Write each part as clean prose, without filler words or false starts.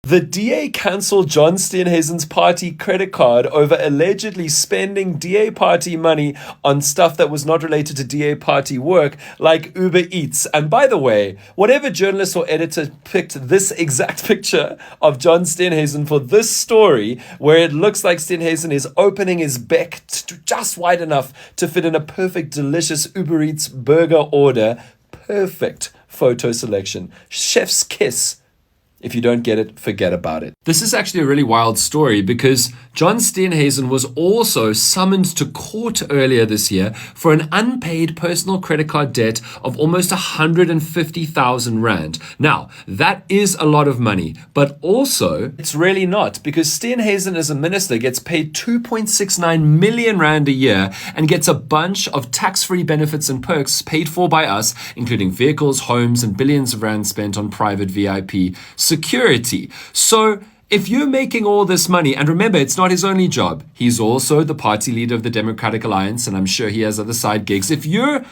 The DA cancelled John Steenhuisen's party credit card over allegedly spending DA party money on stuff that was not related to DA party work, like Uber Eats. And by the way, whatever journalist or editor picked this exact picture of John Steenhuisen for this story, where it looks like Steenhuisen is opening his beck just wide enough to fit in a perfect, delicious Uber Eats burger order, perfect photo selection. Chef's kiss. If you don't get it, forget about it. This is actually a really wild story because John Steenhuisen was also summoned to court earlier this year for an unpaid personal credit card debt of almost 150,000 Rand. Now, that is a lot of money, but also it's really not, because Steenhuisen as a minister gets paid 2.69 million Rand a year and gets a bunch of tax-free benefits and perks paid for by us, including vehicles, homes, and billions of Rand spent on private VIP security. So if you're making all this money, and remember, it's not his only job. He's also the party leader of the Democratic Alliance, and I'm sure he has other side gigs. If you're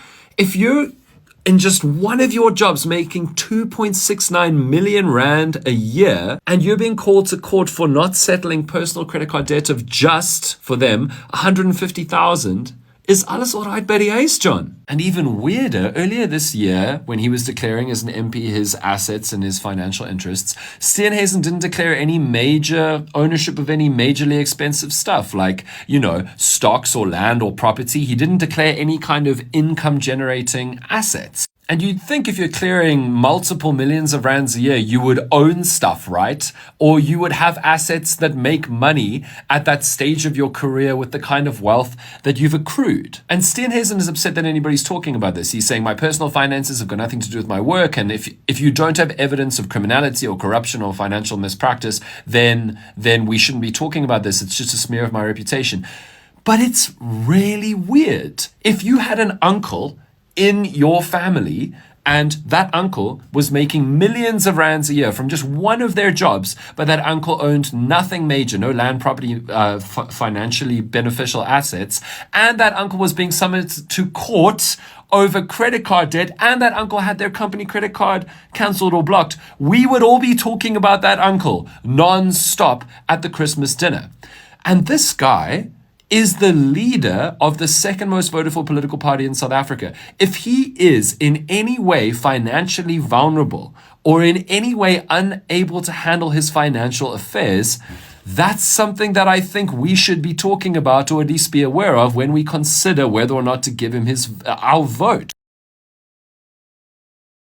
in just one of your jobs making 2.69 million Rand a year, and you're being called to court for not settling personal credit card debt of just, for them, 150,000, is alles alright by die huis, John? And even weirder, earlier this year, when he was declaring as an MP his assets and his financial interests, Steenhuisen didn't declare any major ownership of any majorly expensive stuff like, stocks or land or property. He didn't declare any kind of income generating assets. And you'd think if you're clearing multiple millions of rands a year, you would own stuff, right? Or you would have assets that make money at that stage of your career with the kind of wealth that you've accrued. And Steenhuisen is upset that anybody's talking about this. He's saying my personal finances have got nothing to do with my work. And if you don't have evidence of criminality or corruption or financial mispractice, then we shouldn't be talking about this. It's just a smear of my reputation. But it's really weird. If you had an uncle in your family, and that uncle was making millions of rands a year from just one of their jobs, but that uncle owned nothing major, no land, property, financially beneficial assets, and that uncle was being summoned to court over credit card debt, and that uncle had their company credit card cancelled or blocked, we would all be talking about that uncle non-stop at the Christmas dinner. And this guy is the leader of the second most voted for political party in South Africa. If he is in any way financially vulnerable or in any way unable to handle his financial affairs, that's something that I think we should be talking about, or at least be aware of, when we consider whether or not to give him our vote.